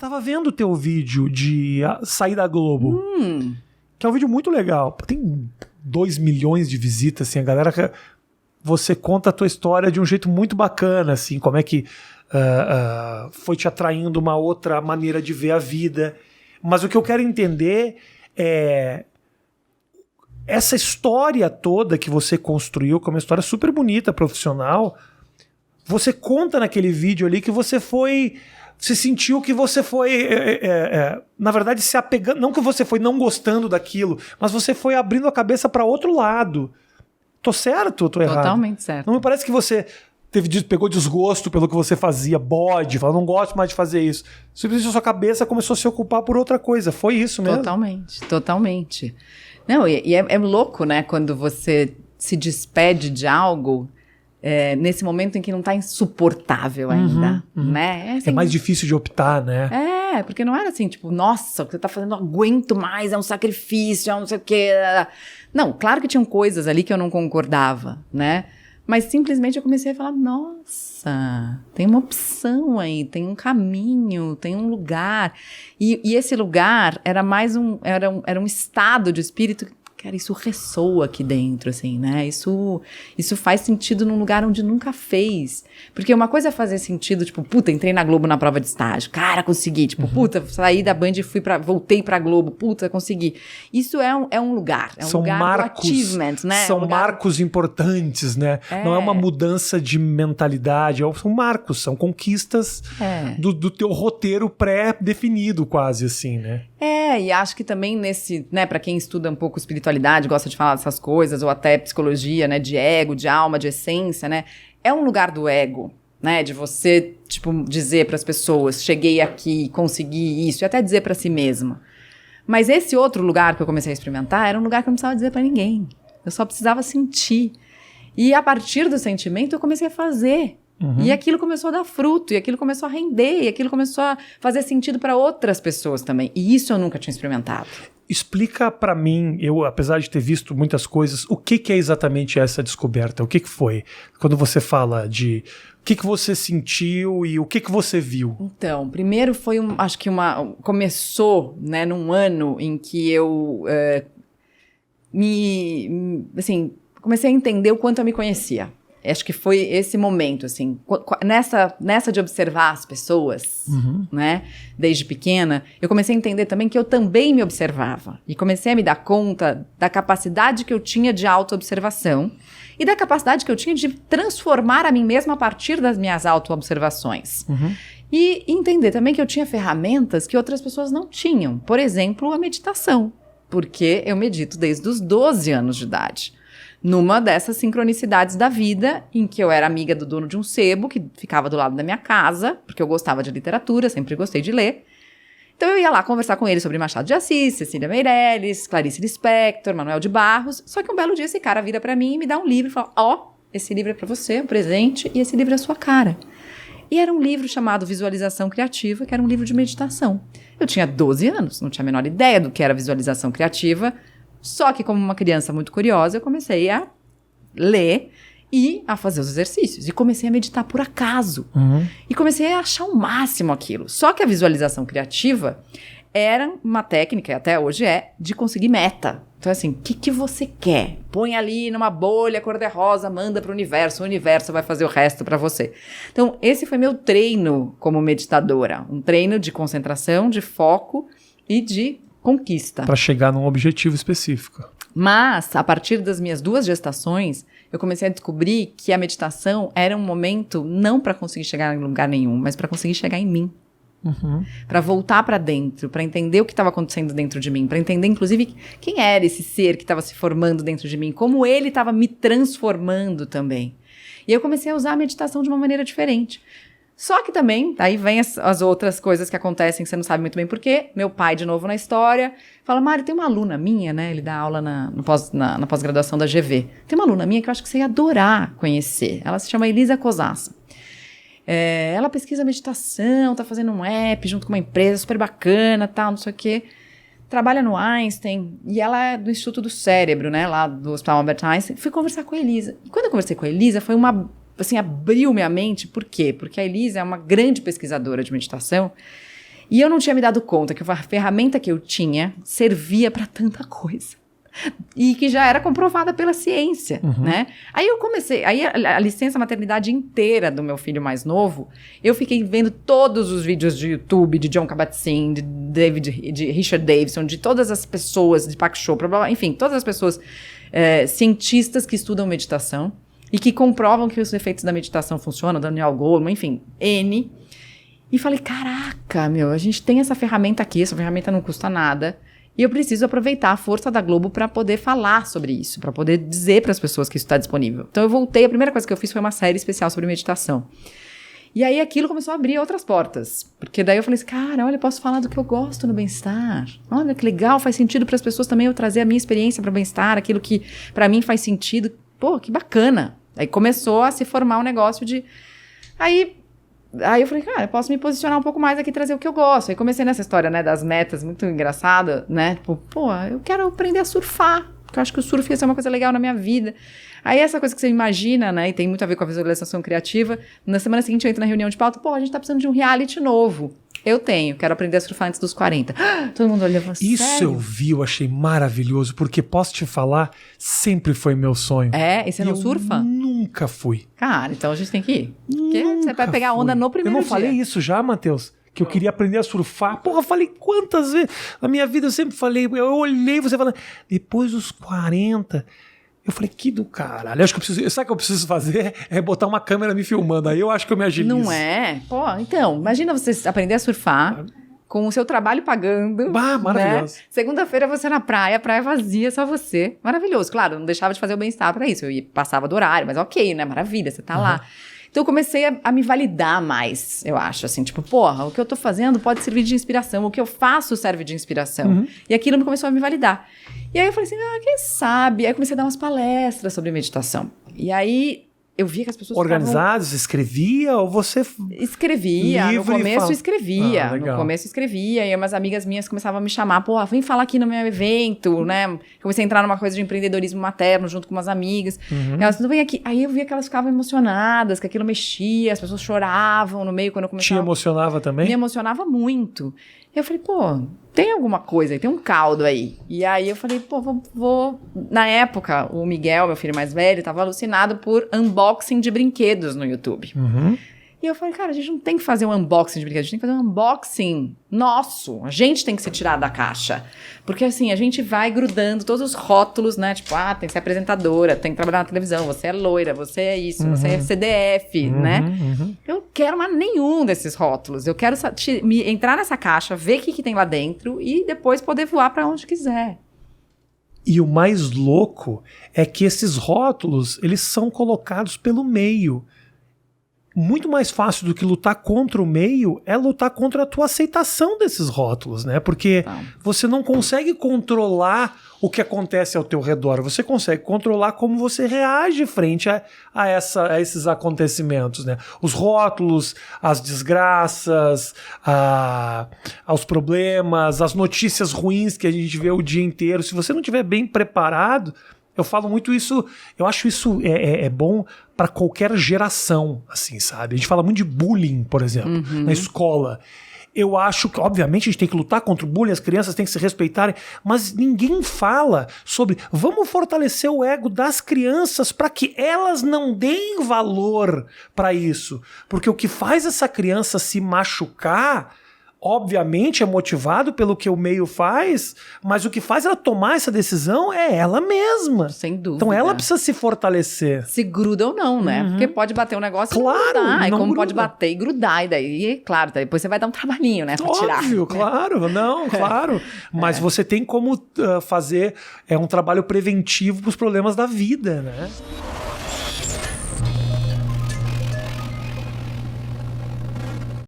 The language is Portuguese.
tava vendo o teu vídeo de sair da Globo. Que é um vídeo muito legal. Tem 2 milhões de visitas, assim, a galera... Você conta a tua história de um jeito muito bacana, assim, como é que foi te atraindo uma outra maneira de ver a vida. Mas o que eu quero entender é... Essa história toda que você construiu, que é uma história super bonita, profissional, você conta naquele vídeo ali que você foi... Você sentiu que você foi, na verdade, se apegando... Não que você foi não gostando daquilo, mas você foi abrindo a cabeça para outro lado. Tô certo ou tô errado? Totalmente certo. Não me parece que você pegou desgosto pelo que você fazia, falou, não gosto mais de fazer isso. Simplesmente a sua cabeça começou a se ocupar por outra coisa. Foi isso mesmo? Totalmente. Não, e é louco, né? Quando você se despede de algo... nesse momento em que não tá insuportável ainda, né? É mais difícil de optar, né? Porque não era assim, tipo, nossa, o que você tá fazendo, não aguento mais, é um sacrifício, é um não sei o quê. Não, claro que tinham coisas ali que eu não concordava, né? Mas simplesmente eu comecei a falar, nossa, tem uma opção aí, tem um caminho, tem um lugar. E esse lugar era mais era um estado de espírito. Cara, isso ressoa aqui dentro, assim, né? Isso faz sentido num lugar onde nunca fez. Porque uma coisa é fazer sentido, tipo, puta, entrei na Globo na prova de estágio. Cara, consegui. Tipo, puta, saí da Band e voltei pra Globo. Puta, consegui. Isso é um lugar. É um são lugar marcos, do achievement, né? São marcos importantes, né? Não é uma mudança de mentalidade. São marcos, são conquistas do teu roteiro pré-definido, quase, assim, né? E acho que também nesse, né, pra quem estuda um pouco espiritualidade, gosta de falar dessas coisas, ou até psicologia, né, de ego, de alma, de essência, né, é um lugar do ego, né, de você, tipo, dizer pras pessoas, cheguei aqui, consegui isso, e até dizer pra si mesma. Mas esse outro lugar que eu comecei a experimentar era um lugar que eu não precisava dizer pra ninguém, eu só precisava sentir. E a partir do sentimento eu comecei a fazer. E aquilo começou a dar fruto, e aquilo começou a render, e aquilo começou a fazer sentido para outras pessoas também. E isso eu nunca tinha experimentado. Explica para mim, eu apesar de ter visto muitas coisas, o que é exatamente essa descoberta? O que foi? Quando você fala de o que você sentiu e o que você viu? Então, primeiro foi começou, né, num ano em que eu comecei a entender o quanto eu me conhecia. Acho que foi esse momento, assim, nessa de observar as pessoas, né, desde pequena, eu comecei a entender também que eu também me observava. E comecei a me dar conta da capacidade que eu tinha de autoobservação e da capacidade que eu tinha de transformar a mim mesma a partir das minhas autoobservações. E entender também que eu tinha ferramentas que outras pessoas não tinham. Por exemplo, a meditação, porque eu medito desde os 12 anos de idade. Numa dessas sincronicidades da vida, em que eu era amiga do dono de um sebo, que ficava do lado da minha casa, porque eu gostava de literatura, sempre gostei de ler. Então eu ia lá conversar com ele sobre Machado de Assis, Cecília Meirelles, Clarice Lispector, Manuel de Barros. Só que um belo dia esse cara vira pra mim e me dá um livro e fala, esse livro é pra você, um presente, e esse livro é a sua cara. E era um livro chamado Visualização Criativa, que era um livro de meditação. Eu tinha 12 anos, não tinha a menor ideia do que era visualização criativa. Só que como uma criança muito curiosa, eu comecei a ler e a fazer os exercícios. E comecei a meditar por acaso. E comecei a achar o máximo aquilo. Só que a visualização criativa era uma técnica, e até hoje de conseguir meta. Então assim, o que você quer? Põe ali numa bolha cor-de-rosa, manda para o universo vai fazer o resto para você. Então esse foi meu treino como meditadora. Um treino de concentração, de foco e de conquista. Para chegar num objetivo específico. Mas, a partir das minhas 2 gestações, eu comecei a descobrir que a meditação era um momento não para conseguir chegar em lugar nenhum, mas para conseguir chegar em mim. Para voltar para dentro, para entender o que estava acontecendo dentro de mim, para entender, inclusive, quem era esse ser que estava se formando dentro de mim, como ele estava me transformando também. E eu comecei a usar a meditação de uma maneira diferente. Só que também, aí vem as outras coisas que acontecem que você não sabe muito bem por quê. Meu pai, de novo na história, fala, Mário, tem uma aluna minha, né? Ele dá aula na pós-graduação da GV. Tem uma aluna minha que eu acho que você ia adorar conhecer. Ela se chama Elisa Cosassa. Ela pesquisa meditação, tá fazendo um app junto com uma empresa super bacana, tal, não sei o quê. Trabalha no Einstein, e ela é do Instituto do Cérebro, né? Lá do Hospital Albert Einstein. Fui conversar com a Elisa. E quando eu conversei com a Elisa, foi assim, abriu minha mente. Por quê? Porque a Elisa é uma grande pesquisadora de meditação E eu não tinha me dado conta que a ferramenta que eu tinha servia para tanta coisa. E que já era comprovada pela ciência, né? Aí eu comecei, aí a licença maternidade inteira do meu filho mais novo, eu fiquei vendo todos os vídeos de YouTube, de Jon Kabat-Zinn, de Richard Davidson, de todas as pessoas, de Pak Chopra, enfim, todas as pessoas cientistas que estudam meditação e que comprovam que os efeitos da meditação funcionam, Daniel Goleman, enfim, N. E falei, caraca, a gente tem essa ferramenta aqui, essa ferramenta não custa nada. E eu preciso aproveitar a força da Globo para poder falar sobre isso, para poder dizer para as pessoas que isso está disponível. Então eu voltei, a primeira coisa que eu fiz foi uma série especial sobre meditação. E aí aquilo começou a abrir outras portas. Porque daí eu falei assim, cara, olha, eu posso falar do que eu gosto no bem-estar. Olha que legal, faz sentido para as pessoas também eu trazer a minha experiência para o bem-estar, aquilo que para mim faz sentido. Pô, que bacana. Aí começou a se formar um negócio de... Aí eu falei, cara, eu posso me posicionar um pouco mais aqui e trazer o que eu gosto. Aí comecei nessa história, né, das metas, muito engraçada, né? Tipo, pô, eu quero aprender a surfar, porque eu acho que o surf ia ser uma coisa legal na minha vida. Aí essa coisa que você imagina, né, e tem muito a ver com a visualização criativa, na semana seguinte eu entro na reunião de pauta, pô, a gente tá precisando de um reality novo. Eu quero aprender a surfar antes dos 40. Todo mundo olhou e falou, isso sério? Eu vi, eu achei maravilhoso, porque posso te falar, sempre foi meu sonho. É? E você não surfa? Nunca fui. Cara, então a gente tem que ir. Porque você vai pegar onda no primeiro dia. Eu não falei isso já, Matheus? Que eu queria aprender a surfar. Porra, falei quantas vezes? Na minha vida eu sempre falei, eu olhei você falando, depois dos 40... Eu falei, que do caralho. Acho que eu preciso. Sabe o que eu preciso fazer? É botar uma câmera me filmando. Aí eu acho que eu me agilizo. Não é? Pô, então, imagina você aprender a surfar com o seu trabalho pagando. Maravilhoso. Né? Segunda-feira você na praia vazia, só você. Maravilhoso. Claro, não deixava de fazer o bem-estar pra isso. Eu passava do horário, mas ok, né? Maravilha, você tá lá. Então eu comecei a me validar mais, eu acho, assim, tipo, porra, o que eu tô fazendo pode servir de inspiração, o que eu faço serve de inspiração. E aquilo me começou a me validar. E aí eu falei assim, quem sabe? Aí eu comecei a dar umas palestras sobre meditação. E aí eu via que as pessoas organizados, escrevia ou você... Escrevia, no começo escrevia. No começo escrevia, e umas amigas minhas começavam a me chamar, pô, vem falar aqui no meu evento, né? Comecei a entrar numa coisa de empreendedorismo materno junto com umas amigas. Elas não vem aqui. Aí eu via que elas ficavam emocionadas, que aquilo mexia, as pessoas choravam no meio quando eu começava. Te emocionava também? Me emocionava muito. E eu falei, pô, tem alguma coisa aí, tem um caldo aí. E aí eu falei, pô, vou... Na época, o Miguel, meu filho mais velho, tava alucinado por unboxing de brinquedos no YouTube. E eu falei, cara, a gente não tem que fazer um unboxing de brinquedos, a gente tem que fazer um unboxing nosso. A gente tem que se tirar da caixa. Porque assim, a gente vai grudando todos os rótulos, né? Tipo, tem que ser apresentadora, tem que trabalhar na televisão, você é loira, você é isso, você é CDF, né? Eu não quero mais nenhum desses rótulos. Eu quero entrar nessa caixa, ver o que tem lá dentro e depois poder voar pra onde quiser. E o mais louco é que esses rótulos, eles são colocados pelo meio. Muito mais fácil do que lutar contra o meio é lutar contra a tua aceitação desses rótulos, né? Porque você não consegue controlar o que acontece ao teu redor, você consegue controlar como você reage frente a esses acontecimentos, né? Os rótulos, as desgraças, aos problemas, as notícias ruins que a gente vê o dia inteiro. Se você não estiver bem preparado, eu falo muito isso, eu acho isso é bom para qualquer geração, assim, sabe? A gente fala muito de bullying, por exemplo, na escola. Eu acho que, obviamente, a gente tem que lutar contra o bullying, as crianças têm que se respeitarem, mas ninguém fala sobre vamos fortalecer o ego das crianças para que elas não deem valor para isso. Porque o que faz essa criança se machucar, obviamente é motivado pelo que o meio faz, mas o que faz ela tomar essa decisão é ela mesma. Sem dúvida. Então ela precisa se fortalecer. Se gruda ou não, né? Porque pode bater um negócio claro, e grudar. E como gruda. Pode bater e grudar. E daí, claro, depois você vai dar um trabalhinho, né? Pra tirar. Óbvio, claro. Não, claro. Mas você tem como fazer um trabalho preventivo pros problemas da vida, né?